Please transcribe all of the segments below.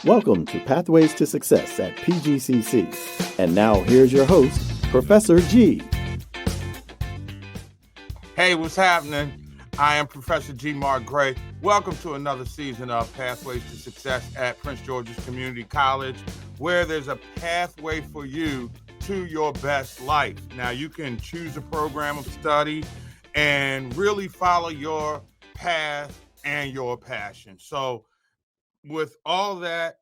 Welcome to Pathways to Success at PGCC. And now here's your host, Professor G. Hey, what's happening? I am Professor G. Mark Gray. Welcome to another season of Pathways to Success at Prince George's Community College, where there's a pathway for you to your best life. Now, you can choose a program of study and really follow your path and your passion. So, with all that,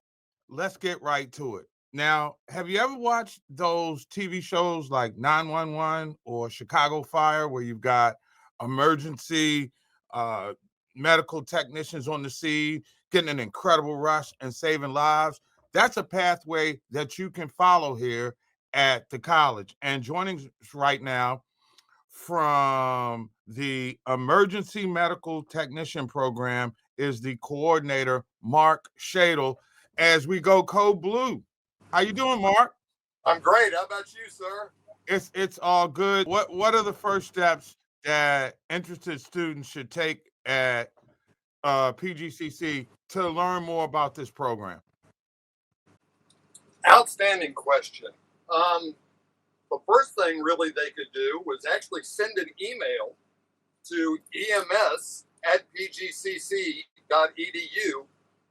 let's get right to it. Now, have you ever watched those TV shows like 911 or Chicago Fire, where you've got emergency uh, medical technicians on the scene getting an incredible rush and saving lives? That's a pathway that you can follow here at the college. And joining us right now from the Emergency Medical Technician Program is the coordinator, Mark Shadle, as we go code blue. How you doing, Mark? I'm great. How about you, sir? It's all good. What are the first steps that interested students should take at PGCC to learn more about this program? Outstanding question. The first thing really they could do was actually send an email to ems@pgcc.edu,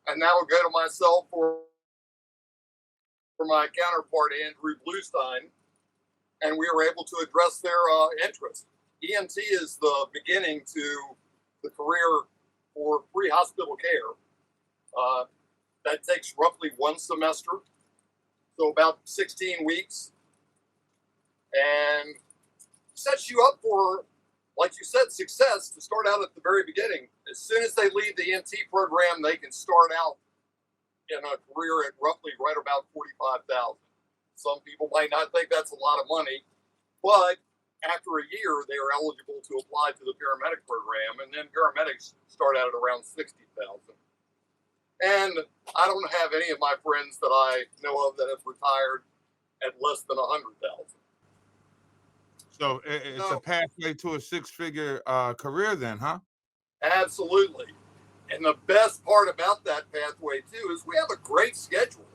and that will go to myself or my counterpart, Andrew Bluestein, and we were able to address their interest. EMT is the beginning to the career for pre-hospital care. That takes roughly one semester, so about 16 weeks, and sets you up for, like you said, success to start out at the very beginning. As soon as they leave the EMT program, they can start out in a career at roughly right about $45,000. Some people might not think that's a lot of money, but after a year, they are eligible to apply to the paramedic program, and then paramedics start out at around $60,000. And I don't have any of my friends that I know of that have retired at less than $100,000. So it's a pathway to a six-figure career then, huh? Absolutely. And the best part about that pathway, too, is we have a great schedule.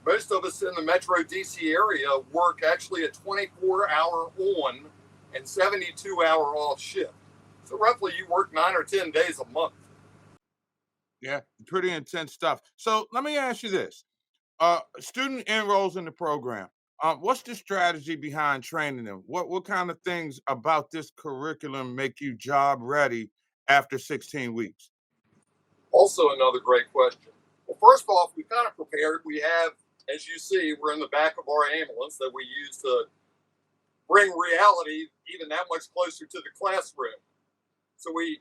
Most of us in the Metro DC area work actually a 24-hour on and 72-hour off shift. So roughly you work 9 or 10 days a month. Yeah, pretty intense stuff. So let me ask you this. A student enrolls in the program. What's the strategy behind training them? What kind of things about this curriculum make you job ready after 16 weeks? Also another great question. Well, first off, we kind of prepared. We have, as you see, we're in the back of our ambulance that we use to bring reality even that much closer to the classroom. So we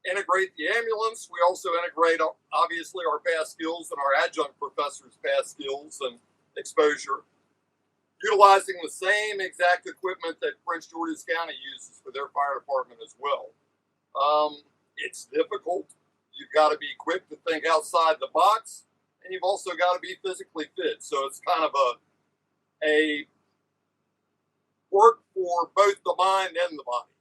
integrate the ambulance. We also integrate, obviously, our past skills and our adjunct professors' past skills and exposure, utilizing the same exact equipment that Prince George's County uses for their fire department as well. It's difficult. You've got to be quick to think outside the box, and you've also got to be physically fit. So it's kind of a work for both the mind and the body.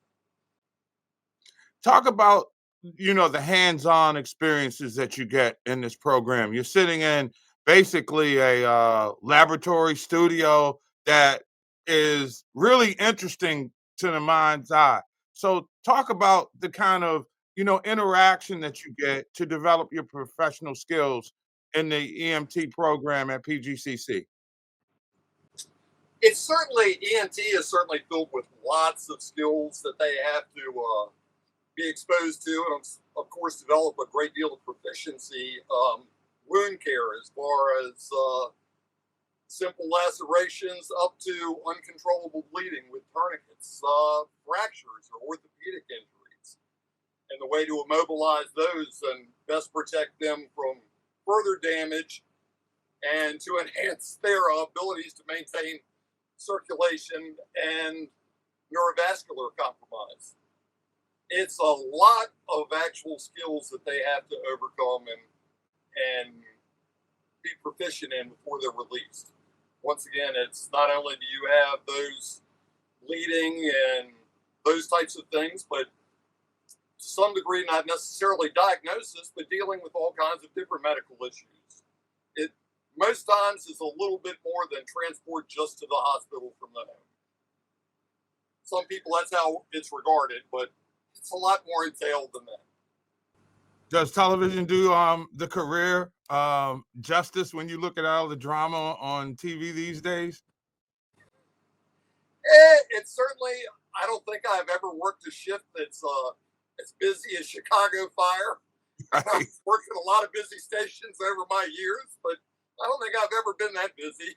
Talk about, the hands-on experiences that you get in this program. You're sitting in basically a laboratory studio that is really interesting to the mind's eye. So talk about the kind of, interaction that you get to develop your professional skills in the EMT program at PGCC. It's certainly, EMT is certainly filled with lots of skills that they have to be exposed to, and of course develop a great deal of proficiency. Wound care, as far as simple lacerations up to uncontrollable bleeding with tourniquets, fractures or orthopedic injuries, and the way to immobilize those and best protect them from further damage and to enhance their abilities to maintain circulation and neurovascular compromise. It's a lot of actual skills that they have to overcome and be proficient in before they're released. Once again, it's not only do you have those bleeding and those types of things, but to some degree, not necessarily diagnosis, but dealing with all kinds of different medical issues. it most times is a little bit more than transport just to the hospital from the home. Some people, that's how it's regarded, but it's a lot more entailed than that. Does television do the career justice when you look at all the drama on TV these days? It's certainly, I don't think I've ever worked a shift that's as busy as Chicago Fire. I've worked at a lot of busy stations over my years, but I don't think I've ever been that busy.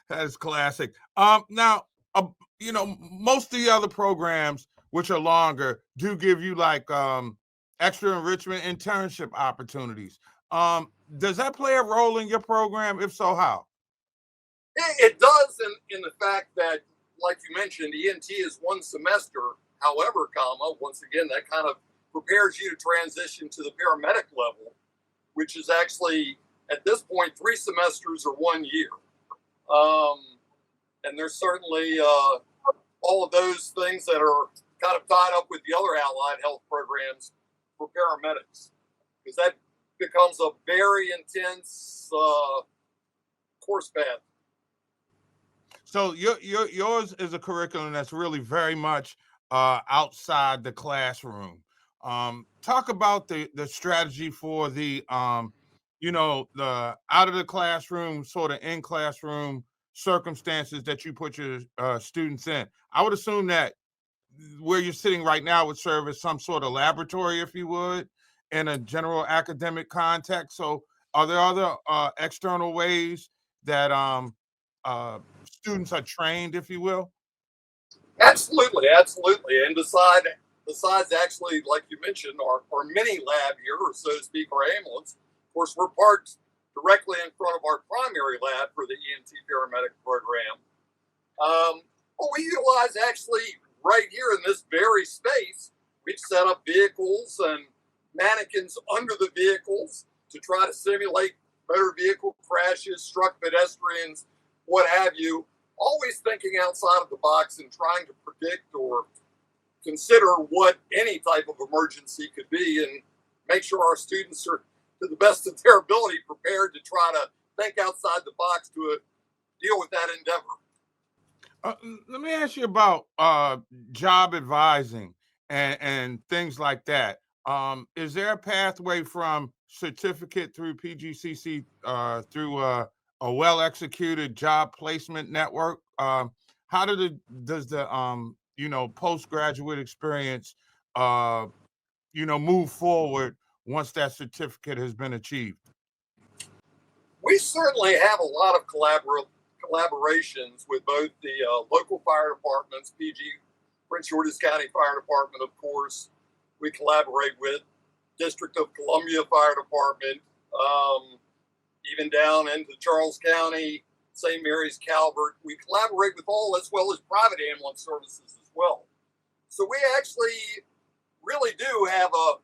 That's classic. Now, most of the other programs, which are longer, do give you like extra enrichment internship opportunities. Does that play a role in your program? If so, how? It does in the fact that, like you mentioned, EMT is one semester. However, once again, that kind of prepares you to transition to the paramedic level, which is actually, at this point, 3 semesters or 1 year. And there's certainly all of those things that are kind of tied up with the other allied health programs for paramedics, because that becomes a very intense course path. So yours is a curriculum that's really very much outside the classroom. Talk about the strategy for the the out of the classroom, sort of in classroom circumstances that you put your students in. I would assume that where you're sitting right now would serve as some sort of laboratory, if you would, in a general academic context. So are there other external ways that students are trained, if you will? Absolutely. And besides actually, like you mentioned, our mini lab here, or so to speak, our ambulance, of course, we're parked directly in front of our primary lab for the EMT paramedic program. But we utilize actually right here in this very space, we've set up vehicles and mannequins under the vehicles to try to simulate motor vehicle crashes, struck pedestrians, what have you, always thinking outside of the box and trying to predict or consider what any type of emergency could be, and make sure our students are, to the best of their ability, prepared to try to think outside the box to deal with that endeavor. Let me ask you about job advising and things like that. Is there a pathway from certificate through PGCC through a well-executed job placement network? How does the postgraduate experience move forward once that certificate has been achieved? We certainly have a lot of collaborations with both the local fire departments, Prince George's County Fire Department, of course. We collaborate with District of Columbia Fire Department, even down into Charles County, St. Mary's, Calvert. We collaborate with all, as well as private ambulance services as well. So we actually really do have a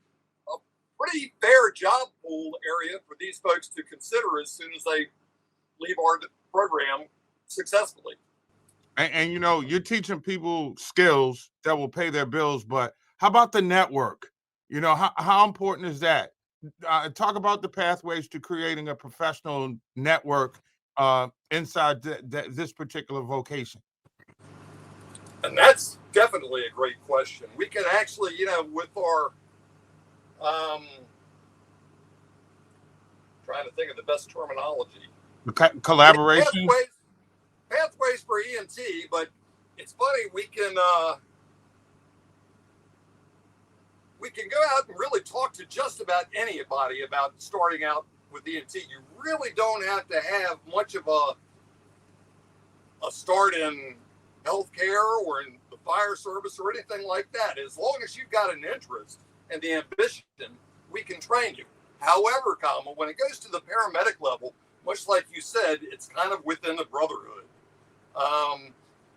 pretty fair job pool area for these folks to consider as soon as they leave our program successfully. And you're teaching people skills that will pay their bills, but how about the network? How important is that? Talk about the pathways to creating a professional network inside this particular vocation. And that's definitely a great question. We can actually, with our trying to think of the best terminology. Collaboration? Pathways for EMT, but it's funny, we can go out and really talk to just about anybody about starting out with EMT. You really don't have to have much of a start in healthcare or in the fire service or anything like that. As long as you've got an interest and the ambition, we can train you. However, when it goes to the paramedic level, much like you said, it's kind of within the brotherhood.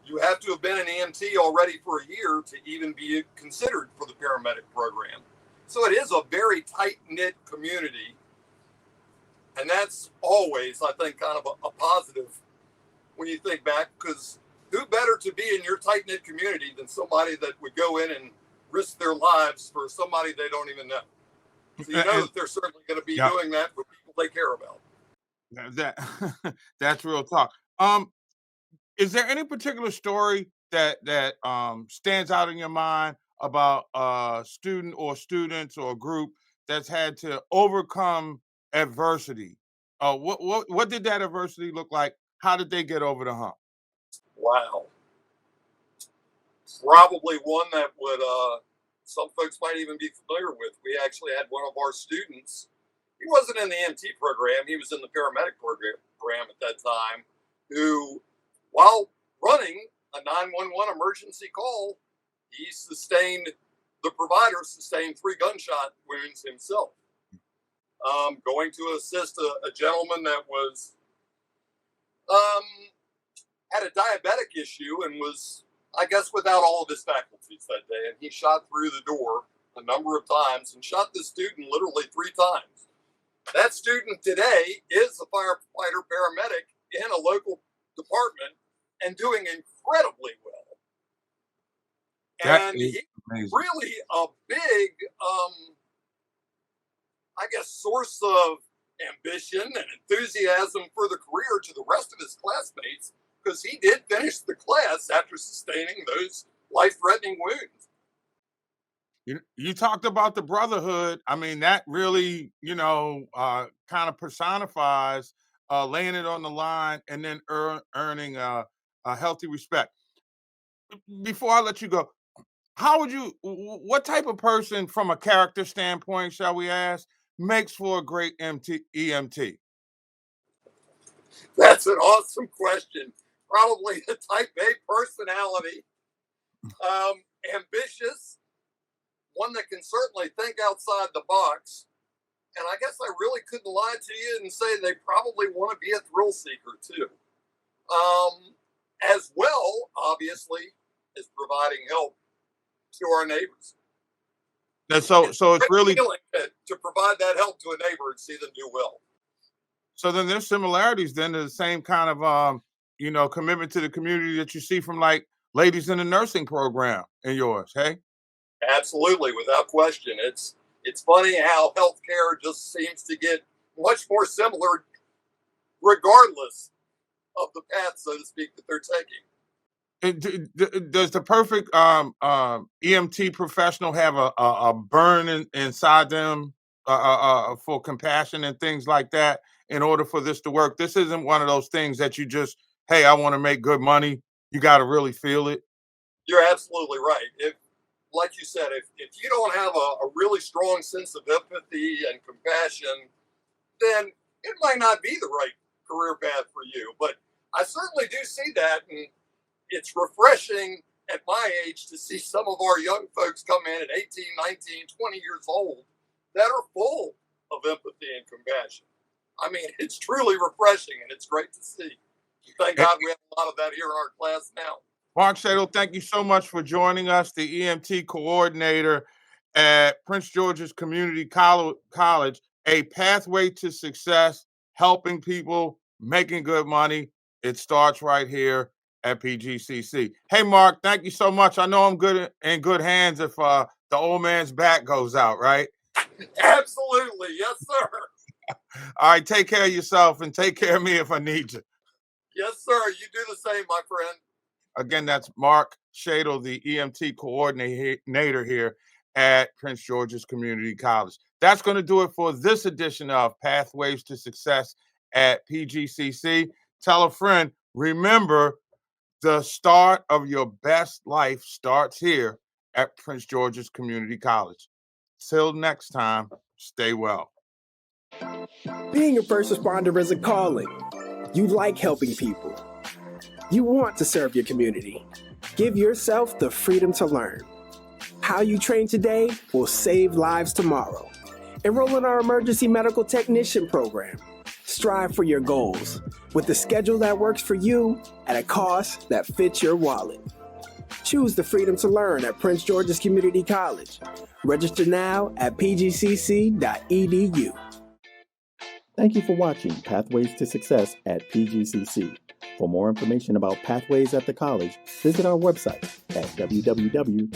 You have to have been an EMT already for a year to even be considered for the paramedic program. So it is a very tight-knit community. And that's always, I think, kind of a positive when you think back, because who better to be in your tight-knit community than somebody that would go in and risk their lives for somebody they don't even know? So you know that they're certainly going to be doing that with people they care about. That's real talk. Is there any particular story that stands out in your mind about a student or students or a group that's had to overcome adversity? What did that adversity look like? How did they get over the hump? Wow. Probably one that would some folks might even be familiar with. We actually had one of our students. He wasn't in the EMT program. He was in the paramedic program at that time, who, while running a 911 emergency call, the provider sustained 3 gunshot wounds himself. Going to assist a gentleman that was, had a diabetic issue and was, I guess, without all of his faculties that day. And he shot through the door a number of times and shot the student literally 3 times. That student today is a firefighter paramedic in a local department and doing incredibly well. And he's really a big, I guess, source of ambition and enthusiasm for the career to the rest of his classmates, because he did finish the class after sustaining those life-threatening wounds. You talked about the brotherhood. I mean, that really, kind of personifies laying it on the line and then earning a healthy respect. Before I let you go, what type of person, from a character standpoint, shall we ask, makes for a great EMT? That's an awesome question. Probably the type A personality, ambitious, one that can certainly think outside the box. And I guess I really couldn't lie to you and say they probably want to be a thrill seeker too. As well, obviously, as providing help to our neighbors. And so it's really to provide that help to a neighbor and see them do well. So then there's similarities then to the same kind of commitment to the community that you see from like ladies in the nursing program in yours, hey? Absolutely, without question. It's funny how healthcare just seems to get much more similar regardless of the path, so to speak, that they're taking. Does the perfect EMT professional have a burn inside them for compassion and things like that in order for this to work? This isn't one of those things that you just, hey, I want to make good money. You got to really feel it. You're absolutely right. Like you said, if you don't have a really strong sense of empathy and compassion, then it might not be the right career path for you. But I certainly do see that, and it's refreshing at my age to see some of our young folks come in at 18, 19, 20 years old that are full of empathy and compassion. I mean, it's truly refreshing, and it's great to see. Thank God we have a lot of that here in our class now. Mark Shadle, thank you so much for joining us, the EMT coordinator at Prince George's Community College, a pathway to success, helping people, making good money. It starts right here at PGCC. Hey, Mark, thank you so much. I know I'm in good hands if the old man's back goes out, right? Absolutely. Yes, sir. All right, take care of yourself and take care of me if I need you. Yes, sir. You do the same, my friend. Again, that's Mark Shadle, the EMT coordinator here at Prince George's Community College. That's going to do it for this edition of Pathways to Success at PGCC. Tell a friend, remember, the start of your best life starts here at Prince George's Community College. Till next time, stay well. Being a first responder is a calling. You like helping people. You want to serve your community. Give yourself the freedom to learn. How you train today will save lives tomorrow. Enroll in our emergency medical technician program. Strive for your goals with the schedule that works for you at a cost that fits your wallet. Choose the freedom to learn at Prince George's Community College. Register now at PGCC.edu. Thank you for watching Pathways to Success at PGCC. For more information about Pathways at the college, visit our website at www.pgcc.edu.